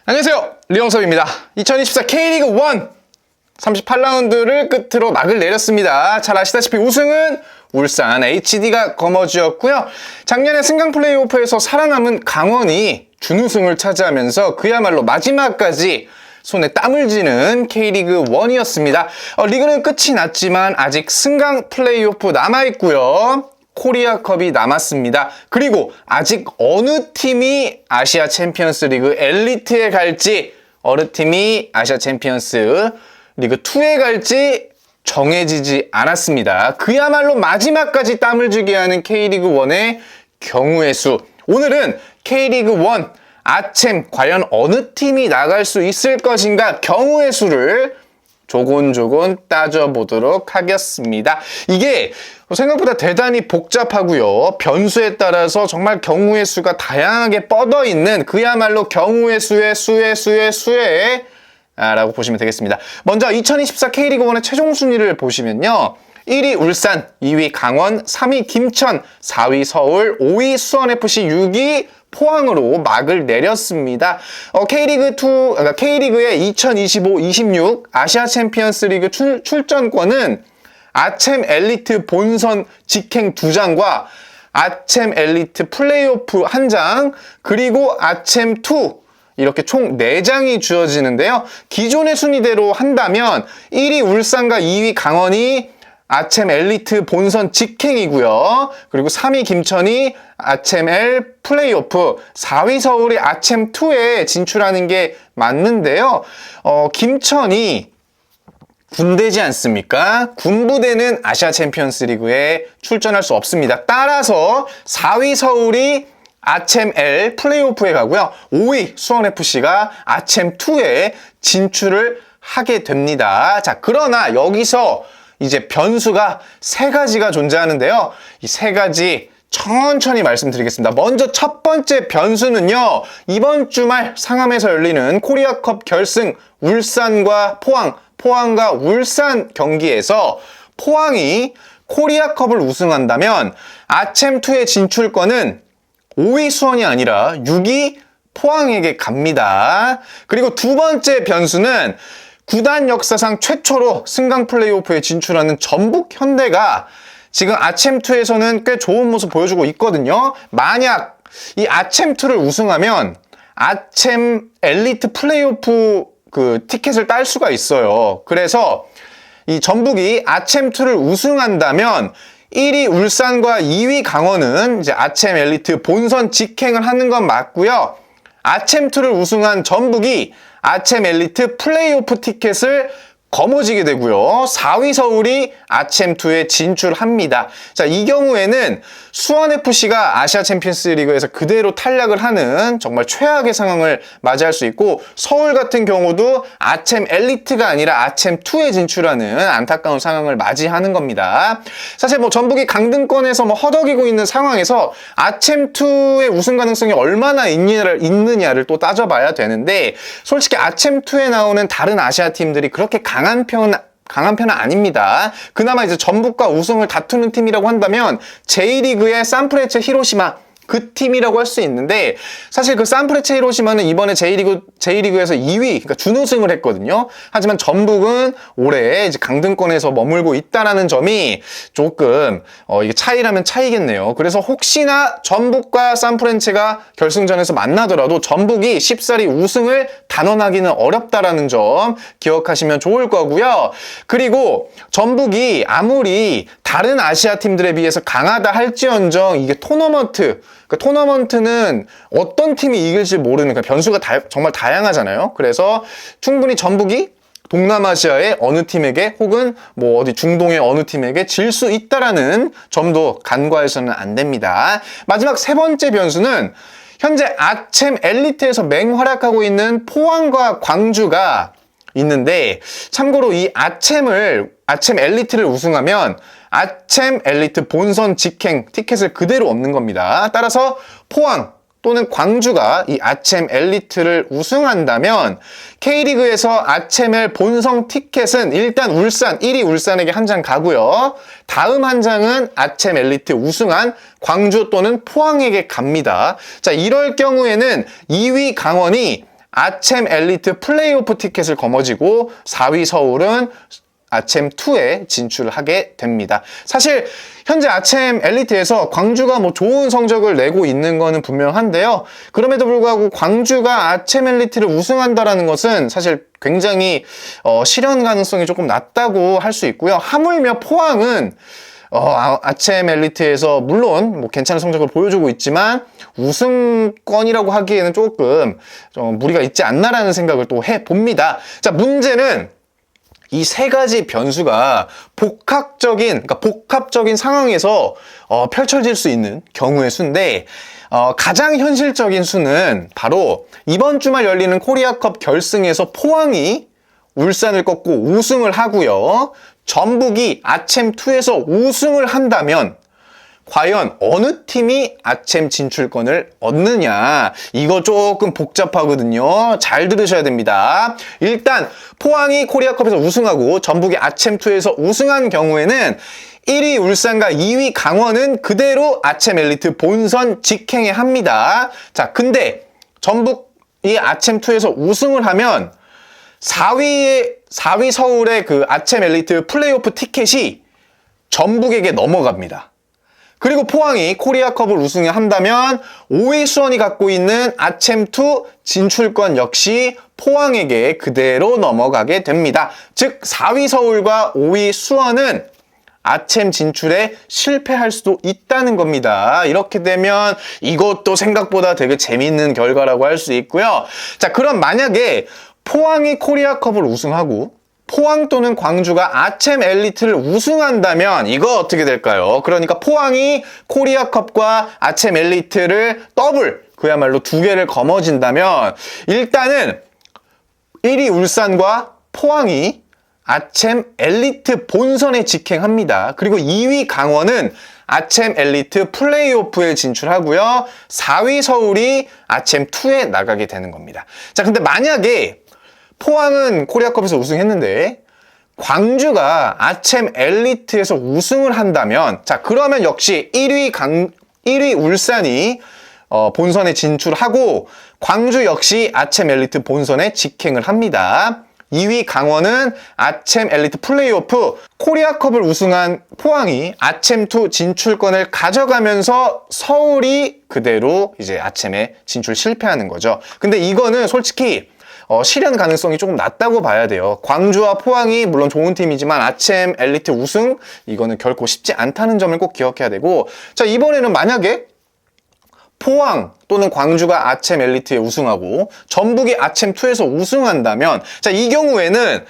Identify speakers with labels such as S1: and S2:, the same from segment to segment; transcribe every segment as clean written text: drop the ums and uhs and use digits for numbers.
S1: 안녕하세요, 류영섭입니다. 2024 K리그 1 38라운드를 끝으로 막을 내렸습니다. 잘 아시다시피 우승은 울산 HD가 거머쥐었고요. 작년에 승강 플레이오프에서 살아남은 강원이 준우승을 차지하면서 그야말로 마지막까지 손에 땀을 쥐는 K리그 1이었습니다. 리그는 끝이 났지만 아직 승강 플레이오프 남아있고요. 코리아컵이 남았습니다. 그리고 아직 어느 팀이 아시아 챔피언스 리그 엘리트에 갈지, 어느 팀이 아시아 챔피언스 리그 2에 갈지 정해지지 않았습니다. 그야말로 마지막까지 땀을 쥐게 하는 K리그 1의 경우의 수. 오늘은 K리그 1 아챔 과연 어느 팀이 나갈 수 있을 것인가 경우의 수를 조곤조곤 따져보도록 하겠습니다. 이게 생각보다 대단히 복잡하고요. 변수에 따라서 정말 경우의 수가 다양하게 뻗어있는 그야말로 경우의 수의 라고 보시면 되겠습니다. 먼저 2024 K리그 1의 최종 순위를 보시면요. 1위 울산, 2위 강원, 3위 김천, 4위 서울, 5위 수원FC, 6위 포항으로 막을 내렸습니다. K리그의 2025-26 아시아 챔피언스 리그 출전권은 아챔 엘리트 본선 직행 2장과 아챔 엘리트 플레이오프 1장, 그리고 아챔 2 이렇게 총 4장이 주어지는데요. 기존의 순위대로 한다면 1위 울산과 2위 강원이 아챔 엘리트 본선 직행이고요. 그리고 3위 김천이 아챔 L 플레이오프, 4위 서울이 아챔 2에 진출하는 게 맞는데요. 김천이 군대지 않습니까? 군부대는 아시아 챔피언스 리그에 출전할 수 없습니다. 따라서 4위 서울이 아챔 L 플레이오프에 가고요. 5위 수원FC가 아챔 2에 진출을 하게 됩니다. 자, 그러나 여기서 이제 변수가 3가지가 존재하는데요. 이 3가지 천천히 말씀드리겠습니다. 먼저 첫 번째 변수는요. 이번 주말 상암에서 열리는 코리아컵 결승 울산과 포항과 울산 경기에서 포항이 코리아컵을 우승한다면 아챔2의 진출권은 5위 수원이 아니라 6위 포항에게 갑니다. 그리고 두 번째 변수는 구단 역사상 최초로 승강 플레이오프에 진출하는 전북 현대가 지금 아챔2에서는 꽤 좋은 모습 보여주고 있거든요. 만약 이 아챔2를 우승하면 아챔 엘리트 플레이오프 티켓을 딸 수가 있어요. 그래서 이 전북이 아챔2를 우승한다면 1위 울산과 2위 강원은 이제 아챔 엘리트 본선 직행을 하는 건 맞고요. 아챔2를 우승한 전북이 아챔 엘리트 플레이오프 티켓을 거머쥐게 되고요. 4위 서울이 아챔2에 진출합니다. 자, 이 경우에는 수원FC가 아시아 챔피언스 리그에서 그대로 탈락을 하는 정말 최악의 상황을 맞이할 수 있고, 서울 같은 경우도 아챔 엘리트가 아니라 아챔2에 진출하는 안타까운 상황을 맞이하는 겁니다. 사실 전북이 강등권에서 허덕이고 있는 상황에서 아챔2의 우승 가능성이 얼마나 있느냐를 또 따져봐야 되는데, 솔직히 아챔2에 나오는 다른 아시아 팀들이 그렇게 강한 편은 아닙니다. 그나마 이제 전북과 우승을 다투는 팀이라고 한다면 J리그의 산프레체 히로시마, 그 팀이라고 할 수 있는데, 사실 그 산프레체 히로시마는 이번에 J리그에서 2위, 그러니까 준우승을 했거든요. 하지만 전북은 올해 이제 강등권에서 머물고 있다라는 점이 조금 이게 차이라면 차이겠네요. 그래서 혹시나 전북과 산프레체가 결승전에서 만나더라도 전북이 쉽사리 우승을 단언하기는 어렵다라는 점 기억하시면 좋을 거고요. 그리고 전북이 아무리 다른 아시아 팀들에 비해서 강하다 할지언정 이게 토너먼트는 어떤 팀이 이길지 모르는 변수가 정말 다양하잖아요. 그래서 충분히 전북이 동남아시아의 어느 팀에게 혹은 어디 중동의 어느 팀에게 질 수 있다라는 점도 간과해서는 안 됩니다. 마지막 세 번째 변수는 현재 아챔 엘리트에서 맹활약하고 있는 포항과 광주가 있는데, 참고로 이 아챔 엘리트를 우승하면 아챔 엘리트 본선 직행 티켓을 그대로 얻는 겁니다. 따라서 포항 또는 광주가 이 아챔 엘리트를 우승한다면 K리그에서 아챔엘 본선 티켓은 일단 1위 울산에게 한 장 가고요. 다음 한 장은 아챔 엘리트 우승한 광주 또는 포항에게 갑니다. 자, 이럴 경우에는 2위 강원이 아챔 엘리트 플레이오프 티켓을 거머쥐고 4위 서울은 아챔2에 진출을 하게 됩니다. 사실 현재 아챔 엘리트에서 광주가 뭐 좋은 성적을 내고 있는 거는 분명한데요. 그럼에도 불구하고 광주가 아챔 엘리트를 우승한다라는 것은 사실 굉장히 실현 가능성이 조금 낮다고 할 수 있고요. 하물며 포항은 아챔 엘리트에서 물론 뭐 괜찮은 성적을 보여주고 있지만 우승권이라고 하기에는 조금 무리가 있지 않나라는 생각을 또 해봅니다. 자, 문제는 이 세 가지 변수가 복합적인 상황에서 펼쳐질 수 있는 경우의 수인데, 가장 현실적인 수는 바로 이번 주말 열리는 코리아컵 결승에서 포항이 울산을 꺾고 우승을 하고요. 전북이 아챔2에서 우승을 한다면 과연 어느 팀이 아챔 진출권을 얻느냐, 이거 조금 복잡하거든요. 잘 들으셔야 됩니다. 일단 포항이 코리아컵에서 우승하고 전북이 아챔2에서 우승한 경우에는 1위 울산과 2위 강원은 그대로 아챔 엘리트 본선 직행에 합니다. 자, 근데 전북이 아챔2에서 우승을 하면 4위 서울의 그 아챔 엘리트 플레이오프 티켓이 전북에게 넘어갑니다. 그리고 포항이 코리아컵을 우승한다면 5위 수원이 갖고 있는 아챔2 진출권 역시 포항에게 그대로 넘어가게 됩니다. 즉 4위 서울과 5위 수원은 아챔 진출에 실패할 수도 있다는 겁니다. 이렇게 되면 이것도 생각보다 되게 재밌는 결과라고 할 수 있고요. 자, 그럼 만약에 포항이 코리아컵을 우승하고 포항 또는 광주가 아챔 엘리트를 우승한다면 이거 어떻게 될까요? 그러니까 포항이 코리아컵과 아챔 엘리트를 그야말로 두 개를 거머쥔다면 일단은 1위 울산과 포항이 아챔 엘리트 본선에 직행합니다. 그리고 2위 강원은 아챔 엘리트 플레이오프에 진출하고요. 4위 서울이 아챔2에 나가게 되는 겁니다. 자, 근데 만약에 포항은 코리아컵에서 우승했는데 광주가 아챔 엘리트에서 우승을 한다면, 자, 그러면 역시 1위 울산이 본선에 진출하고 광주 역시 아챔 엘리트 본선에 직행을 합니다. 2위 강원은 아챔 엘리트 플레이오프, 코리아컵을 우승한 포항이 아챔2 진출권을 가져가면서 서울이 그대로 이제 아챔에 진출 실패하는 거죠. 근데 이거는 솔직히 실현 가능성이 조금 낮다고 봐야 돼요. 광주와 포항이 물론 좋은 팀이지만 아챔 엘리트 우승, 이거는 결코 쉽지 않다는 점을 꼭 기억해야 되고, 자, 이번에는 만약에 포항 또는 광주가 아챔 엘리트에 우승하고 전북이 아챔2에서 우승한다면, 자, 이 경우에는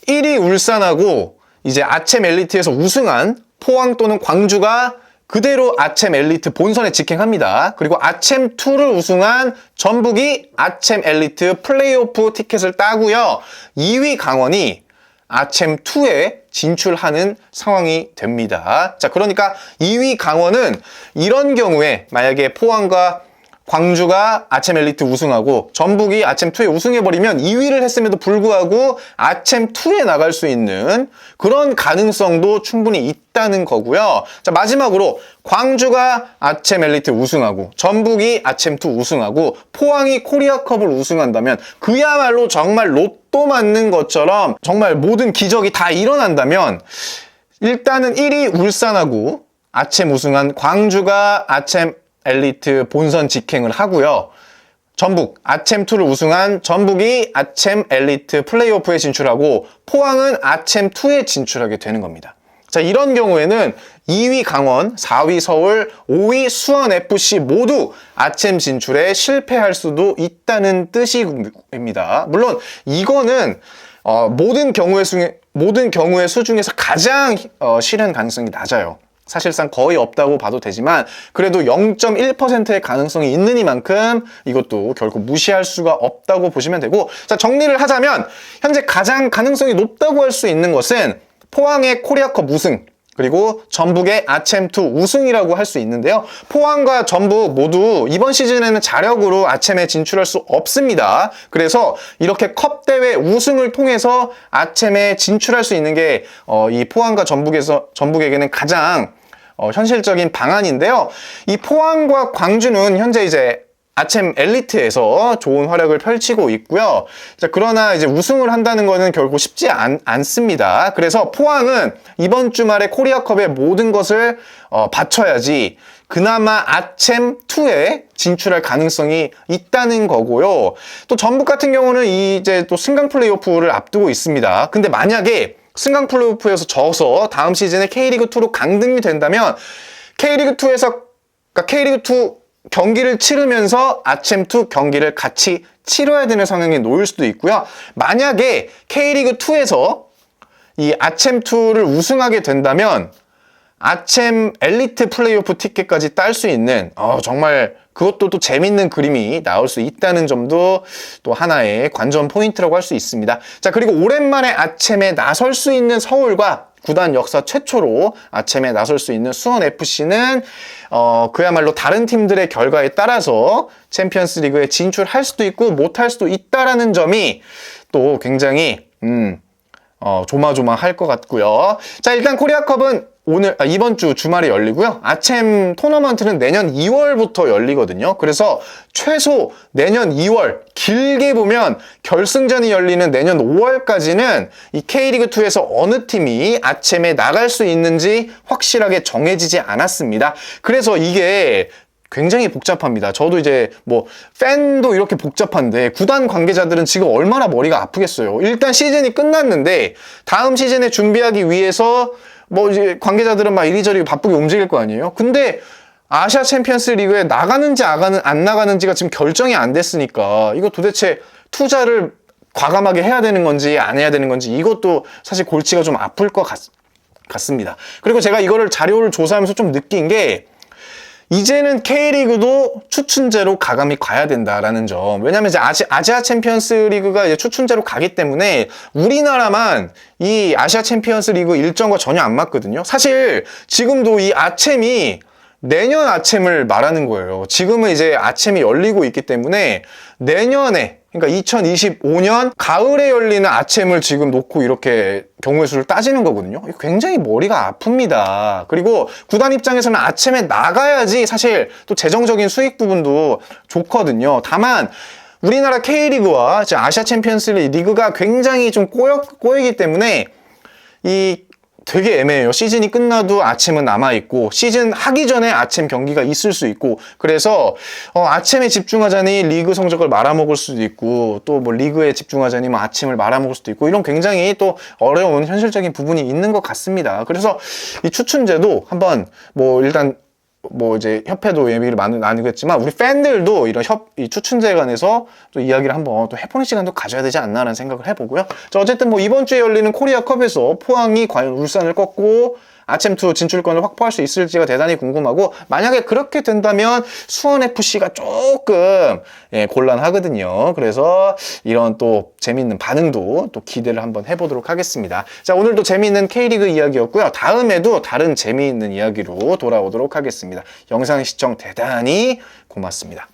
S1: 1위 울산하고 이제 아챔 엘리트에서 우승한 포항 또는 광주가 그대로 아챔 엘리트 본선에 직행합니다. 그리고 아챔2를 우승한 전북이 아챔 엘리트 플레이오프 티켓을 따고요. 2위 강원이 아챔2에 진출하는 상황이 됩니다. 자, 그러니까 2위 강원은 이런 경우에 만약에 포항과 광주가 아챔 엘리트 우승하고 전북이 아챔2에 우승해버리면 2위를 했음에도 불구하고 아챔2에 나갈 수 있는 그런 가능성도 충분히 있다는 거고요. 자, 마지막으로 광주가 아챔 엘리트 우승하고 전북이 아챔2 우승하고 포항이 코리아컵을 우승한다면 그야말로 정말 로또 맞는 것처럼 정말 모든 기적이 다 일어난다면, 일단은 1위 울산하고 아챔 우승한 광주가 아챔 엘리트 본선 직행을 하고요. 전북, 아챔2를 우승한 전북이 아챔 엘리트 플레이오프에 진출하고 포항은 아챔2에 진출하게 되는 겁니다. 자, 이런 경우에는 2위 강원, 4위 서울, 5위 수원FC 모두 아챔 진출에 실패할 수도 있다는 뜻입니다. 물론 이거는 모든 경우의 수 중에서 가장 실현 가능성이 낮아요. 사실상 거의 없다고 봐도 되지만 그래도 0.1%의 가능성이 있는 이만큼 이것도 결코 무시할 수가 없다고 보시면 되고, 자, 정리를 하자면 현재 가장 가능성이 높다고 할 수 있는 것은 포항의 코리아컵 우승, 그리고 전북의 아챔2 우승이라고 할 수 있는데요. 포항과 전북 모두 이번 시즌에는 자력으로 아챔에 진출할 수 없습니다. 그래서 이렇게 컵 대회 우승을 통해서 아챔에 진출할 수 있는 게 이 포항과 전북에게는 가장 현실적인 방안인데요. 이 포항과 광주는 현재 이제 아챔 엘리트에서 좋은 활약을 펼치고 있고요. 자, 그러나 이제 우승을 한다는 것은 결국 쉽지 않습니다. 그래서 포항은 이번 주말에 코리아컵의 모든 것을 바쳐야지 그나마 아챔2에 진출할 가능성이 있다는 거고요. 또 전북 같은 경우는 이제 또 승강 플레이오프를 앞두고 있습니다. 근데 만약에 승강 플레이오프에서 져서 다음 시즌에 K리그2로 강등이 된다면 K리그2에서 그러니까 K리그2 경기를 치르면서 아챔2 경기를 같이 치러야 되는 상황에 놓일 수도 있고요. 만약에 K리그2에서 이 아챔2를 우승하게 된다면 아챔 엘리트 플레이오프 티켓까지 딸 수 있는 정말 그것도 또 재밌는 그림이 나올 수 있다는 점도 또 하나의 관전 포인트라고 할 수 있습니다. 자, 그리고 오랜만에 아챔에 나설 수 있는 서울과 구단 역사 최초로 아챔에 나설 수 있는 수원FC는 그야말로 다른 팀들의 결과에 따라서 챔피언스 리그에 진출할 수도 있고 못할 수도 있다라는 점이 또 굉장히 조마조마할 것 같고요. 자, 일단 코리아컵은 이번 주 주말에 열리고요. 아챔 토너먼트는 내년 2월부터 열리거든요. 그래서 최소 내년 2월, 길게 보면 결승전이 열리는 내년 5월까지는 이 K리그2에서 어느 팀이 아챔에 나갈 수 있는지 확실하게 정해지지 않았습니다. 그래서 이게 굉장히 복잡합니다. 저도 이제 뭐 팬도 이렇게 복잡한데 구단 관계자들은 지금 얼마나 머리가 아프겠어요. 일단 시즌이 끝났는데 다음 시즌에 준비하기 위해서 뭐 이제 관계자들은 막 이리저리 바쁘게 움직일 거 아니에요. 근데 아시아 챔피언스 리그에 나가는지 안 나가는지가 지금 결정이 안 됐으니까 이거 도대체 투자를 과감하게 해야 되는 건지 안 해야 되는 건지 이것도 사실 골치가 좀 아플 것 같습니다. 그리고 제가 이거를 자료를 조사하면서 좀 느낀 게 이제는 K리그도 추춘제로 가감히 가야 된다라는 점. 왜냐면 이제 아시아 챔피언스 리그가 이제 추춘제로 가기 때문에 우리나라만 이 아시아 챔피언스 리그 일정과 전혀 안 맞거든요. 사실 지금도 이 아챔이 내년 아챔을 말하는 거예요. 지금은 이제 아챔이 열리고 있기 때문에 내년에 그러니까 2025년 가을에 열리는 아챔을 지금 놓고 이렇게 경우의 수를 따지는 거거든요. 굉장히 머리가 아픕니다. 그리고 구단 입장에서는 아챔에 나가야지 사실 또 재정적인 수익 부분도 좋거든요. 다만 우리나라 K리그와 아시아 챔피언스 리그가 굉장히 좀 꼬이기 때문에 되게 애매해요. 시즌이 끝나도 아챔은 남아있고 시즌 하기 전에 아챔 경기가 있을 수 있고 그래서 아챔에 집중하자니 리그 성적을 말아먹을 수도 있고 또 뭐 리그에 집중하자니 뭐 아챔을 말아먹을 수도 있고 이런 굉장히 또 어려운 현실적인 부분이 있는 것 같습니다. 그래서 이 추춘제도 한번 뭐 일단 뭐 이제 협회도 얘기를 나누겠지만 우리 팬들도 이런 이 추춘제에 관해서 또 이야기를 한번 또 해보는 시간도 가져야 되지 않나라는 생각을 해보고요. 자, 어쨌든 뭐 이번 주에 열리는 코리아컵에서 포항이 과연 울산을 꺾고 아챔2 진출권을 확보할 수 있을지가 대단히 궁금하고 만약에 그렇게 된다면 수원FC가 조금 곤란하거든요. 그래서 이런 또 재미있는 반응도 또 기대를 한번 해보도록 하겠습니다. 자, 오늘도 재미있는 K리그 이야기였고요. 다음에도 다른 재미있는 이야기로 돌아오도록 하겠습니다. 영상 시청 대단히 고맙습니다.